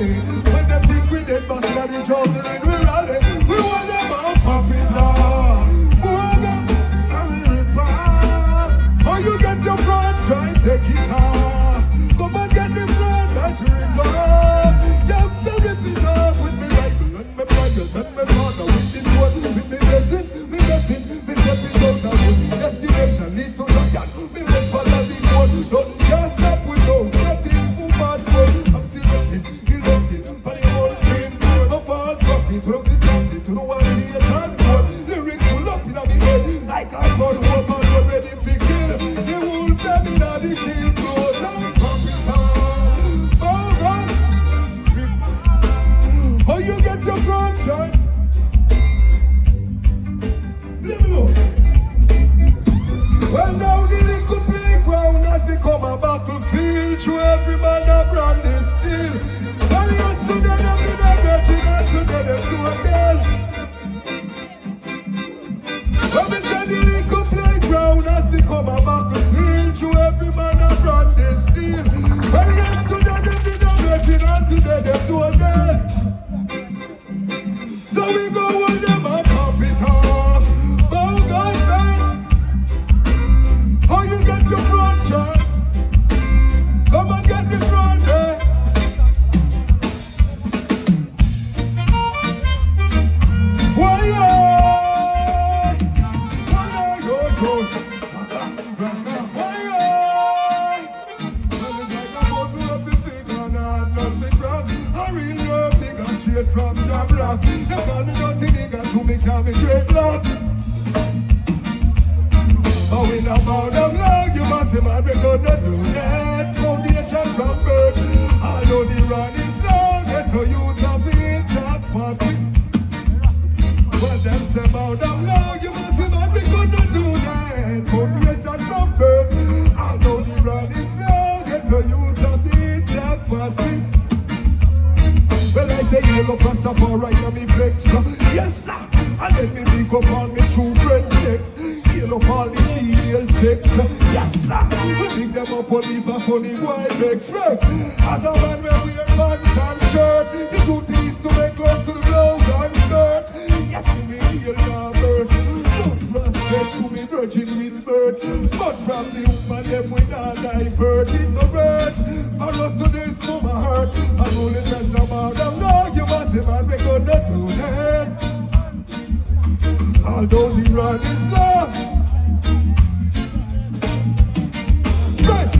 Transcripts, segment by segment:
rally. When them think we dead, but not in trouble, and we rally. We want them all popular. Oh, you get your front, try and take it off. Come and get the front, that's river. Youngster, rip it off with me rifle and my brothers and my father. With this one, with me blessings, me stepping out of the destination. Leads to Zion, me must follow the code. Nothing can stop with no, nothing move on road. I'm still looking, for the whole thing. No fall from it, rough is something to the one see it and road. Lyrics full up in my head, like I got hope and we're ready to kill. The wolf them in the sheep clothes and puppets on. Bogus. How you get your front shot? Well, now the little playground has become a battlefield. Through every man a brand is still. Well, yesterday them did a virgin and today them do a girl. Well, me say the little playground has become a battlefield. Through every man a brand is still. Well, yesterday them did a virgin and today them do a girl. So we go hold them and pop it off. Bogus man. How you get your front shot? Come and get the front there. Why from Jab Rock, they call me dirty nigga to me call me dreadlock. Oh, we know about them long, you must have my record not do that. Foundation from birth, I know the running song, get to youth of it, jackpot. Well, them say about them long, you must have my record not do that. Foundation from birth, I know the running song, get to youth of it, jackpot. Well, I say yellow Rastafari on me flex. Yes, sir. And let me pick up all me true friends next. Yellow all the female sex. Yes, sir. We pick them up on leave a funny wife express. As a man we wear pants and shirt. The duty is to make love to the blouse and skirt. Yes, to me real Robert. No respect to me Virgin Wilbert. But from the woman them we not divert. Ignorant. For us to this mama hurt. And only just about them know you must have man we could not do that. Although the run is slow. Right.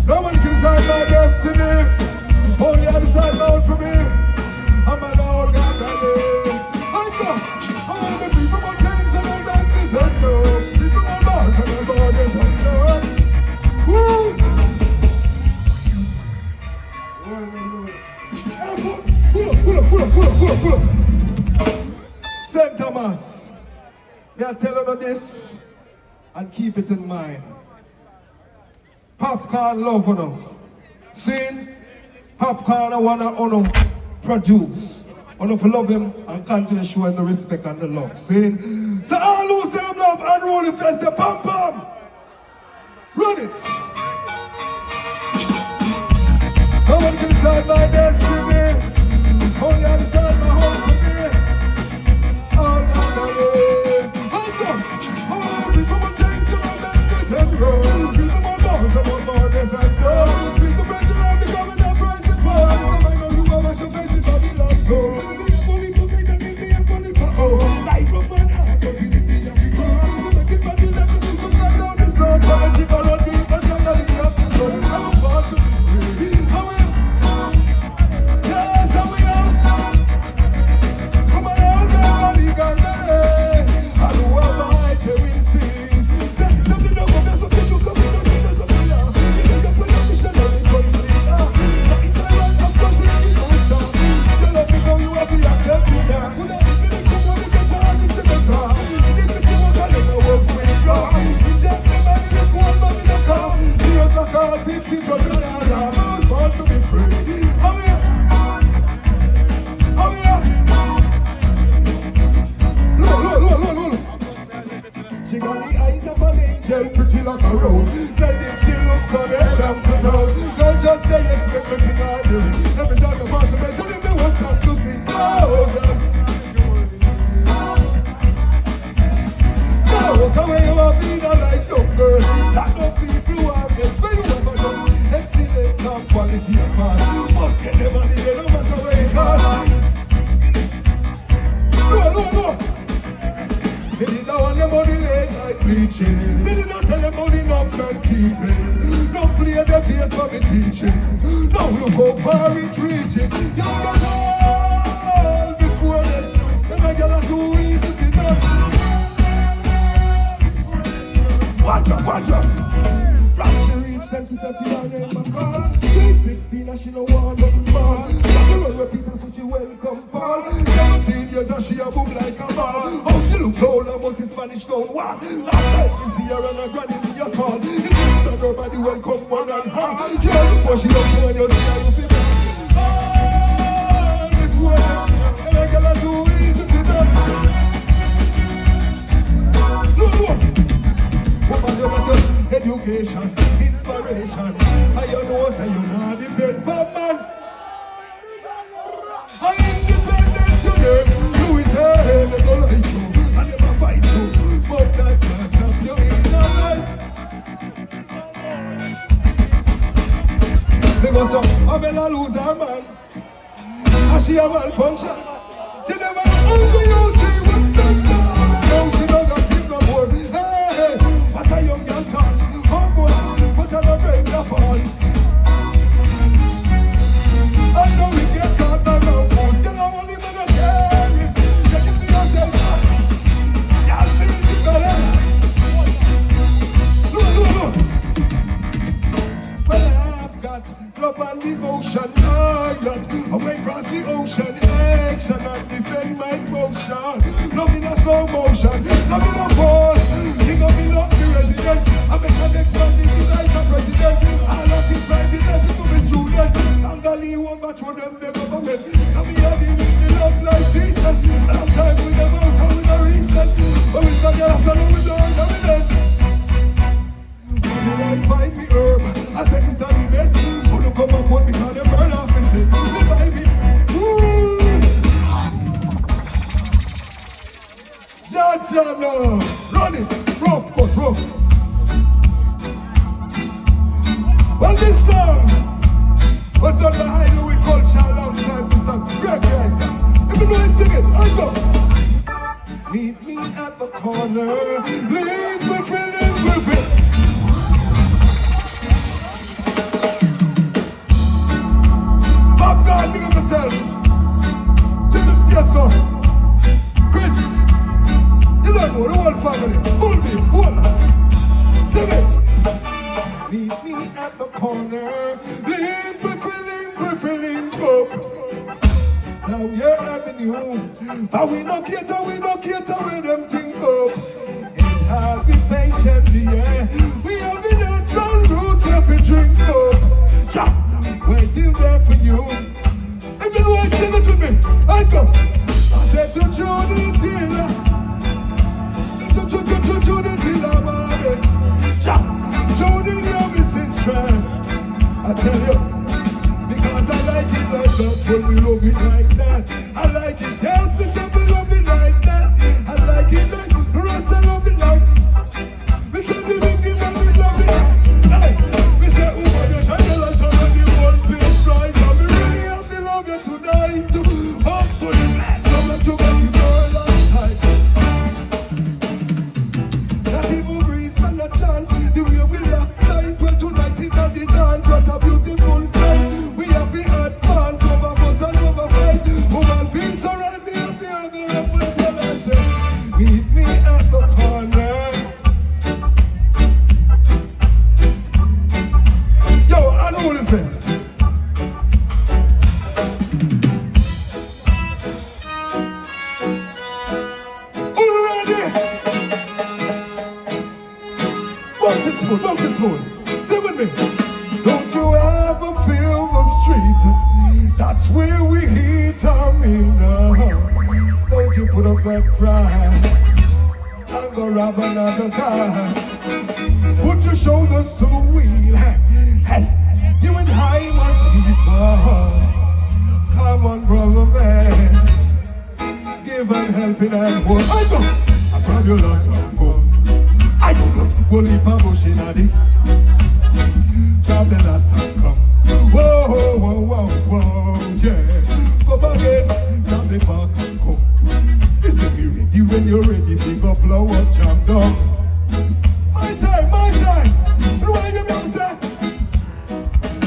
No one can decide my destiny. Only I decide my own for me. I'm an old guy. I want to be from my chains and my ankles and no. Be from my bars and my borders and no. Woo! Pull up. St. Thomas, may I tell you this and keep it in mind. Popcorn love uno. See? Popcorn I wanna uno produce. Uno for love him and continue showing the respect and the love. See? So all who say them love and roll the fest, the pom pom. Run it. No one can decide my destiny. Only I decide my home for me. All night away. I want to be from my chains to my ankles and go. Be from my bars and my borders and go. Be the president becoming a president. I know you always should face it, Babylon. So be a bully for me, and be a bully for all. Life of an art, but you need to be gone. To make it bad, you never do some right on this road. But I keep on running, but you're not in up the road. I'm about to be free. She got the eyes of an angel, pretty like a rose. Blended look from head down to toes. Don't just say yes, make me think I do it. Every time I pass the place, I me want something to see. Oh, God. Now, come here, you are feeling like young girl. That no people who are get for you ever just excellent and quality of pass. Must get the money, they no matter where it costs. No. They did not want the money late night bleaching. They did not tell them money enough not keeping. Don't play the face for me teaching. Now look how far it's reaching. You got all before them. And I got too easy to done. Watch out. From she reached and she said, "Your name my call." Sweet 16 and she no want nothing small. She run with people so she welcome Paul. 17 years and she a boom like a ball. Oh, she looks old and must be Spanish don't walk. Last time you see her and her granny in your call. It's not nobody welcome one and half. Just before she up when you see her you feel all before them. And I gotta do easy to them. No. Woman, you got your education, inspiration. And you know say you not depend but man. I'm independent today. You is here, they don't like you. I never fight you, but that can't stop you in your life. Because I'm a loser man. And she a malfunction. She never only you see what that man. No, she don't got him no more. Hey, what a young girl's heart. Oh boy, but I'm a friend of all. I know we get caught by no bones. Get on only when I care it. You give me yourself back. Y'all feel it better. No. Well, I've got love and devotion. I got away across the ocean. Action and defend my motion. Love in a slow motion. Love in a fall. You know me love the resident. I make an expanding like a president. I love it president to be student. I'm the lead one but through them the government. And we are dealing with the love like this. Long time we never out and we not recent. But we start get us along with the earth and we dead. When you like find me herb, I said it on the mess. Who don't come up with me because they burn off misses. They buy me. Jajana, run it, rough but rough. Well, this song was done by High Louis Culture alongside Mr. Greg Kaiser. If you know it, sing it, I go. Meet me at the corner, live with it. Bob God, big up myself. Just yes, sir. Chris. You don't know the whole family. Bulby, Bola. Sing it. Meet me at the corner. Link up. Down your avenue. For we no cater with them things up. And I'll be patient, yeah. We have in a drown route if we drink up. Waiting there for you. If you know it, sing it with me. I go. I said to Jody Tiller. Jody Tiller, man. Jody, you're my sister. I tell you, because I like it like that, when we love it like that. I like it, tells me something love it like that. I like it like the rest I love it like. Me say the big it love it like. Hey, me say oh my gosh, I like to run the whole place right. And me really have to love you tonight. Up to the max, I'm not too much girl on tight. That evil breeze and a chance, the way we lock tight. Well tonight it at the dance, what a beautiful sight. We have the advance over fuss and over fight. Woman feels so right, me have the other up until I say, meet me at the corner. Yo, I know what it is. Bump it smooth. Say with me. Don't you ever feel the street? That's where we hit our meal now. Don't you put up that pride and go rob another guy. Put your shoulders to the wheel. Hey, you and I must eat one. Come on, brother man. Give an helping hand. I go. I grab your last uncle. I go plus one leap of bush in a day. Grab the last hand, come. Whoa, whoa, whoa, whoa, yeah. Go back again. Grab the park and come. Listen, be ready when you're ready. Figure blow up, jam down. My time, my time. Rewind your music.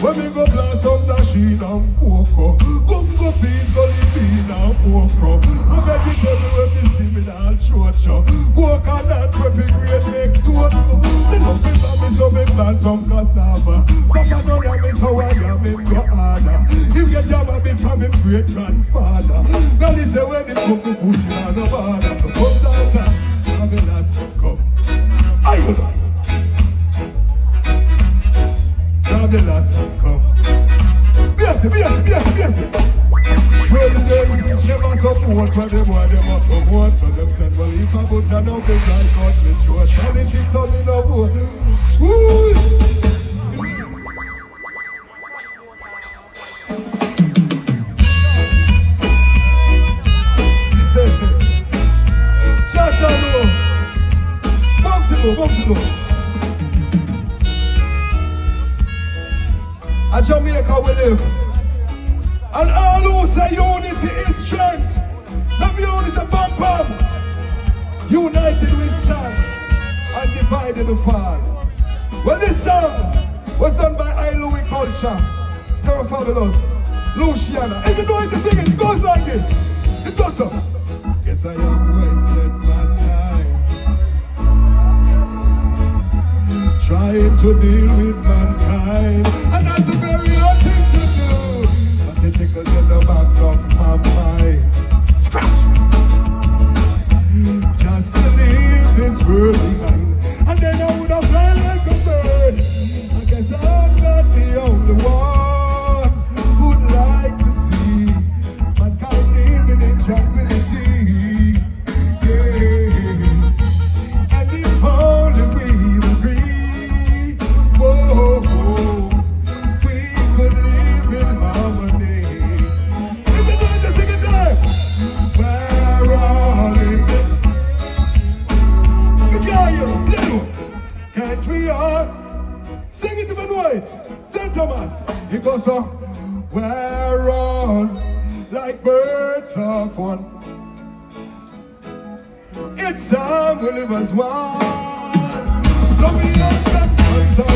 When we go blast on the sheen and cocoa. Go peas, go lean and okra. I'm vegetable when we steam in all short show. Walk on that traffic great make total. They love me for me so me plant some cassava. Papa don't have me so I am in your honor. You get your baby from him great grandfather. Now he say when he cook the food in the border. So come down time, have a last come. Are you know? Have the last come. BSC. President never support for them while they must promote. So them said, well, if I put you now, big like God, make sure politics only no vote. Woo! Shashalo! Boxing. At Jamaica we live. And all who say unity is strength. The music is a pam. United we stand and divided we fall. Well, this song was done by I. Louis Culture, Terror Fabulous, Luciana. If you know how to sing it, it goes like this. It goes so. Yes, I have wasted my time trying to deal with mankind. And that's a very hard thing to do. But it tickles in the back of my mind. Scratch! Just to leave this world behind. And then I would have fly like a bird. I guess I'm not the only one who'd like to see mankind living in tranquility. Yeah. And if only we'd agree, whoa, we could live in harmony. If you know the sing it there, we're all in this. Can't we all sing it even white? St. Thomas, it goes so. We're all like birds of one. It's time we live as one. So we have got hands on